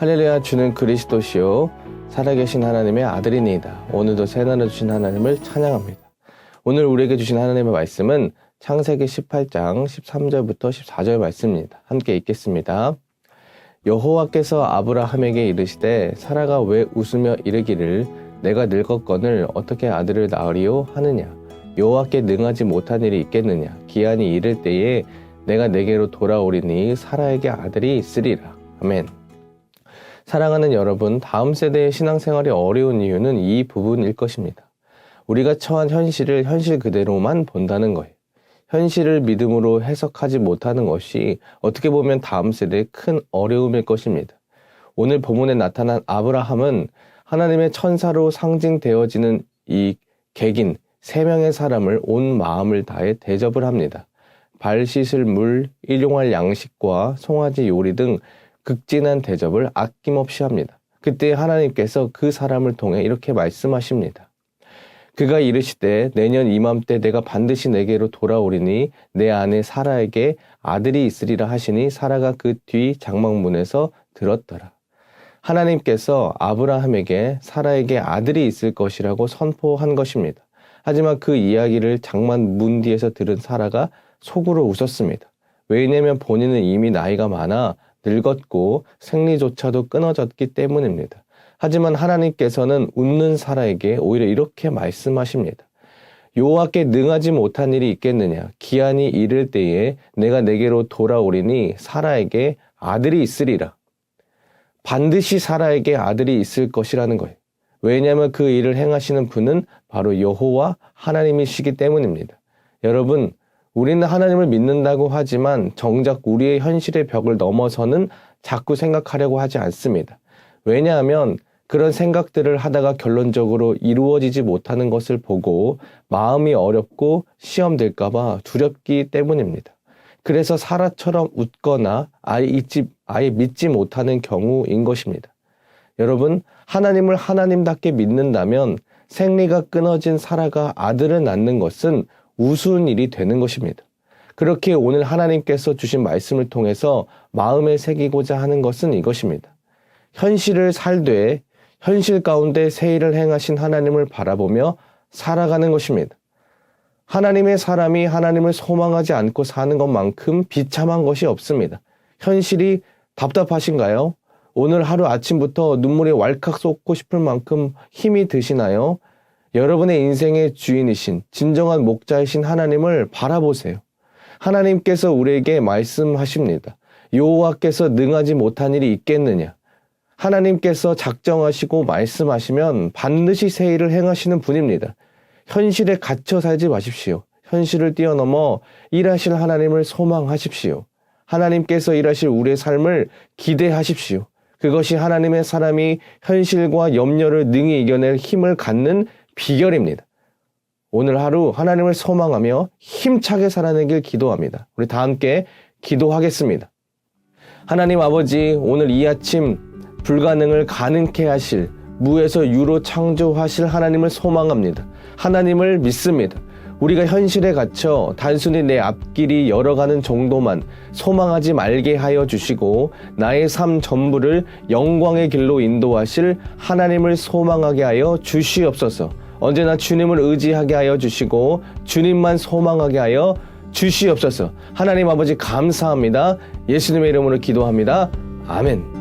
할렐루야, 주는 그리스도시요 살아계신 하나님의 아들이니이다. 오늘도 새날을 주신 하나님을 찬양합니다. 오늘 우리에게 주신 하나님의 말씀은 창세기 18장 13절부터 14절 말씀입니다. 함께 읽겠습니다. 여호와께서 아브라함에게 이르시되 사라가 왜 웃으며 이르기를 내가 늙었거늘 어떻게 아들을 낳으리요 하느냐. 여호와께 능하지 못한 일이 있겠느냐. 기한이 이를 때에 내가 내게로 돌아오리니 사라에게 아들이 있으리라. 아멘. 사랑하는 여러분, 다음 세대의 신앙생활이 어려운 이유는 이 부분일 것입니다. 우리가 처한 현실을 현실 그대로만 본다는 거예요. 현실을 믿음으로 해석하지 못하는 것이 어떻게 보면 다음 세대의 큰 어려움일 것입니다. 오늘 본문에 나타난 아브라함은 하나님의 천사로 상징되어지는 이 객인 3명의 사람을 온 마음을 다해 대접을 합니다. 발 씻을 물, 일용할 양식과 송아지 요리 등 극진한 대접을 아낌없이 합니다. 그때 하나님께서 그 사람을 통해 이렇게 말씀하십니다. 그가 이르시되 내년 이맘때 내가 반드시 내게로 돌아오리니 내 아내 사라에게 아들이 있으리라 하시니 사라가 그 뒤 장막문에서 들었더라. 하나님께서 아브라함에게 사라에게 아들이 있을 것이라고 선포한 것입니다. 하지만 그 이야기를 장막문 뒤에서 들은 사라가 속으로 웃었습니다. 왜냐하면 본인은 이미 나이가 많아 늙었고 생리조차도 끊어졌기 때문입니다. 하지만 하나님께서는 웃는 사라에게 오히려 이렇게 말씀하십니다. 여호와께 능하지 못한 일이 있겠느냐. 기한이 이를 때에 내가 내게로 돌아오리니 사라에게 아들이 있으리라. 반드시 사라에게 아들이 있을 것이라는 거예요. 왜냐하면 그 일을 행하시는 분은 바로 여호와 하나님이시기 때문입니다. 여러분, 우리는 하나님을 믿는다고 하지만 정작 우리의 현실의 벽을 넘어서는 자꾸 생각하려고 하지 않습니다. 왜냐하면 그런 생각들을 하다가 결론적으로 이루어지지 못하는 것을 보고 마음이 어렵고 시험될까봐 두렵기 때문입니다. 그래서 사라처럼 웃거나 아예 믿지 못하는 경우인 것입니다. 여러분, 하나님을 하나님답게 믿는다면 생리가 끊어진 사라가 아들을 낳는 것은 우스운 일이 되는 것입니다. 그렇게 오늘 하나님께서 주신 말씀을 통해서 마음에 새기고자 하는 것은 이것입니다. 현실을 살되 현실 가운데 새 일을 행하신 하나님을 바라보며 살아가는 것입니다. 하나님의 사람이 하나님을 소망하지 않고 사는 것만큼 비참한 것이 없습니다. 현실이 답답하신가요? 오늘 하루 아침부터 눈물이 왈칵 쏟고 싶을 만큼 힘이 드시나요? 여러분의 인생의 주인이신 진정한 목자이신 하나님을 바라보세요. 하나님께서 우리에게 말씀하십니다. 여호와께서 능하지 못한 일이 있겠느냐. 하나님께서 작정하시고 말씀하시면 반드시 새 일을 행하시는 분입니다. 현실에 갇혀 살지 마십시오. 현실을 뛰어넘어 일하실 하나님을 소망하십시오. 하나님께서 일하실 우리의 삶을 기대하십시오. 그것이 하나님의 사람이 현실과 염려를 능히 이겨낼 힘을 갖는 비결입니다. 오늘 하루 하나님을 소망하며 힘차게 살아내길 기도합니다. 우리 다 함께 기도하겠습니다. 하나님 아버지, 오늘 이 아침 불가능을 가능케 하실 무에서 유로 창조하실 하나님을 소망합니다. 하나님을 믿습니다. 우리가 현실에 갇혀 단순히 내 앞길이 열어가는 정도만 소망하지 말게 하여 주시고 나의 삶 전부를 영광의 길로 인도하실 하나님을 소망하게 하여 주시옵소서. 언제나 주님을 의지하게 하여 주시고 주님만 소망하게 하여 주시옵소서. 하나님 아버지 감사합니다. 예수님의 이름으로 기도합니다. 아멘.